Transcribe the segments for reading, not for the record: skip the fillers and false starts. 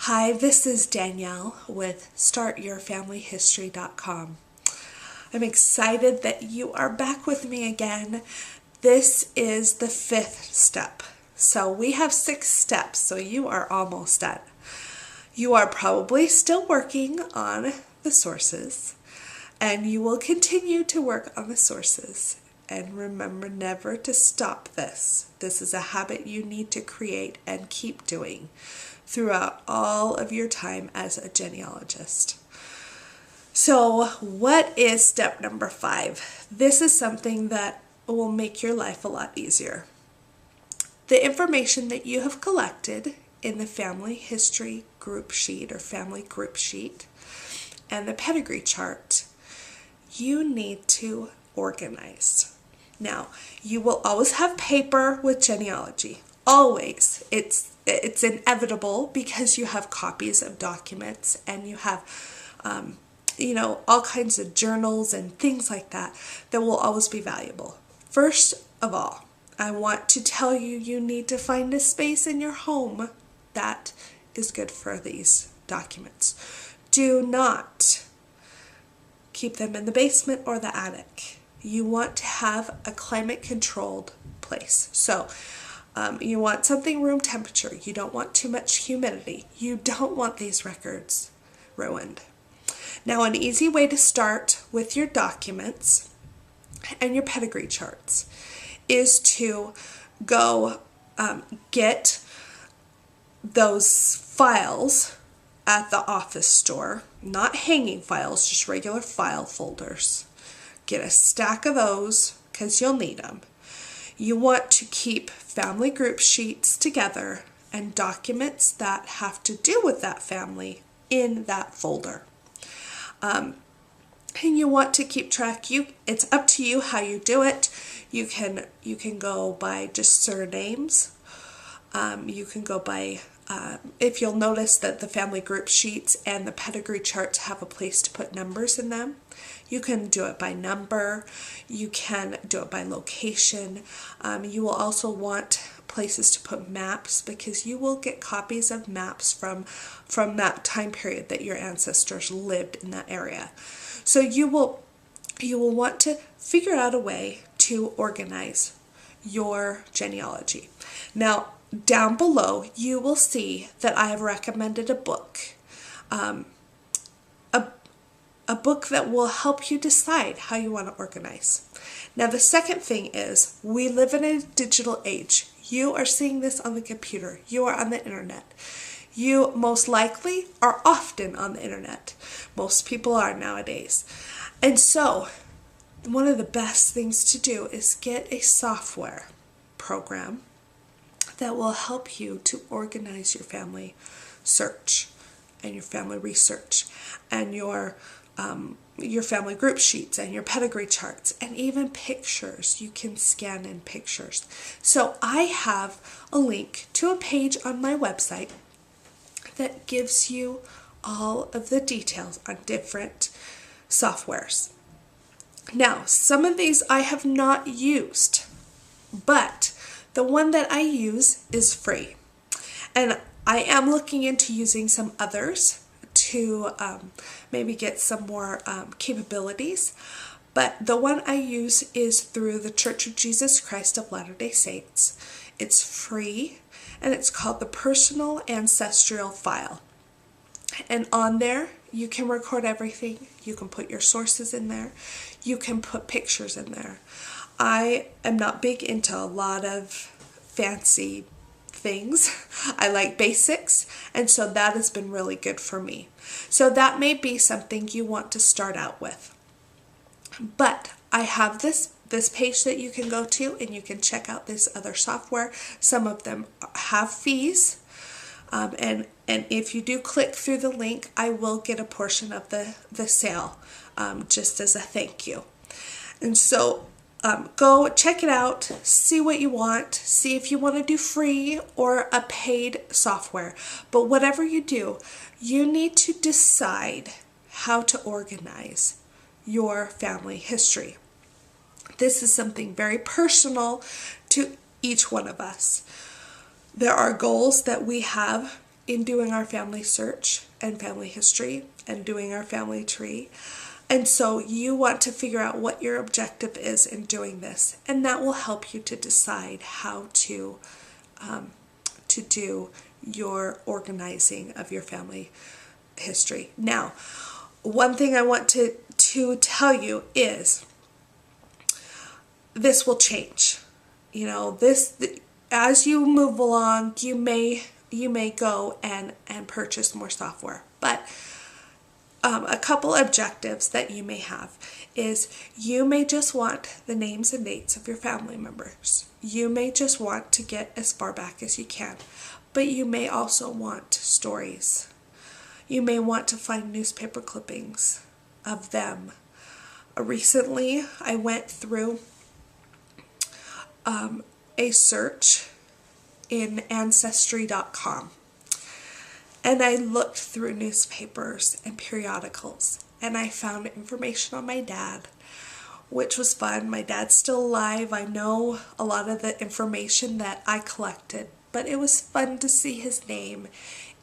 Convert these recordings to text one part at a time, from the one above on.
Hi, this is Danielle with startyourfamilyhistory.com. I'm excited that you are back with me again. This is the 5th step. So we have 6 steps, so you are almost done. You are probably still working on the sources, and you will continue to work on the sources. And remember never to stop this. This is a habit you need to create and keep doing throughout all of your time as a genealogist. So what is step number 5? This is something that will make your life a lot easier. The information that you have collected in the family history group sheet or family group sheet and the pedigree chart, you need to organize. Now, you will always have paper with genealogy. Always. It's inevitable because you have copies of documents and you have, all kinds of journals and things like that will always be valuable. First of all, I want to tell you, you need to find a space in your home that is good for these documents. Do not keep them in the basement or the attic. You want to have a climate-controlled place. So you want something room temperature. You don't want too much humidity. You don't want these records ruined. Now, an easy way to start with your documents and your pedigree charts is to go get those files at the office store, not hanging files, just regular file folders. Get a stack of those because you'll need them. You want to keep family group sheets together and documents that have to do with that family in that folder. And you want to keep track. It's up to you how you do it. You can go by just surnames. You can go by, if you'll notice that the family group sheets and the pedigree charts have a place to put numbers in them. You can do it by number. You can do it by location. You will also want places to put maps because you will get copies of maps from that time period that your ancestors lived in that area. So you will want to figure out a way to organize your genealogy. Now, down below, you will see that I have recommended a book. A book that will help you decide how you want to organize. Now, the second thing is we live in a digital age. You are seeing this on the computer. You are on the internet. You most likely are often on the internet. Most people are nowadays. And so, one of the best things to do is get a software program that will help you to organize your family search and your family research and your family group sheets and your pedigree charts and even pictures. You can scan in pictures. So I have a link to a page on my website that gives you all of the details on different softwares. Now, some of these I have not used, but the one that I use is free. And I am looking into using some others to maybe get some more capabilities. But the one I use is through the Church of Jesus Christ of Latter-day Saints. It's free and it's called the Personal Ancestral File. And on there, you can record everything. You can put your sources in there. You can put pictures in there. I am not big into a lot of fancy things. I like basics, and so that has been really good for me. So that may be something you want to start out with. But I have this page that you can go to and you can check out this other software. Some of them have fees. And if you do click through the link, I will get a portion of the sale just as a thank you. And so go check it out, see what you want, see if you want to do free or a paid software. But whatever you do, you need to decide how to organize your family history. This is something very personal to each one of us. There are goals that we have in doing our family search and family history and doing our family tree. And so you want to figure out what your objective is in doing this, and that will help you to decide how to do your organizing of your family history. Now, one thing I want to tell you is this will change. You know, as you move along, you may go and purchase more software, but a couple objectives that you may have is you may just want the names and dates of your family members. You may just want to get as far back as you can, but you may also want stories. You may want to find newspaper clippings of them. Recently, I went through a search in Ancestry.com. And I looked through newspapers and periodicals, and I found information on my dad, which was fun. My dad's still alive. I know a lot of the information that I collected, but it was fun to see his name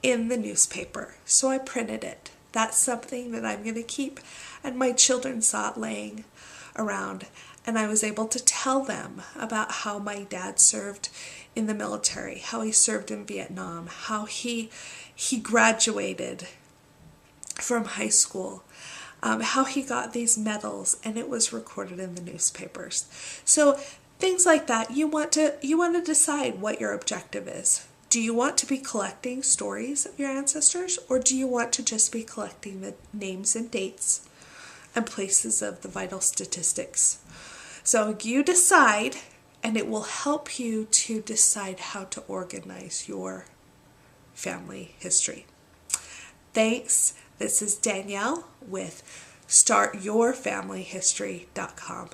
in the newspaper, so I printed it. That's something that I'm going to keep, and my children saw it laying around, and I was able to tell them about how my dad served in the military, how he served in Vietnam, how he graduated from high school, how he got these medals, and it was recorded in the newspapers. So things like that, you want to decide what your objective is. Do you want to be collecting stories of your ancestors, or do you want to just be collecting the names and dates and places of the vital statistics? So you decide, and it will help you to decide how to organize your family history. Thanks. This is Danielle with StartYourFamilyHistory.com.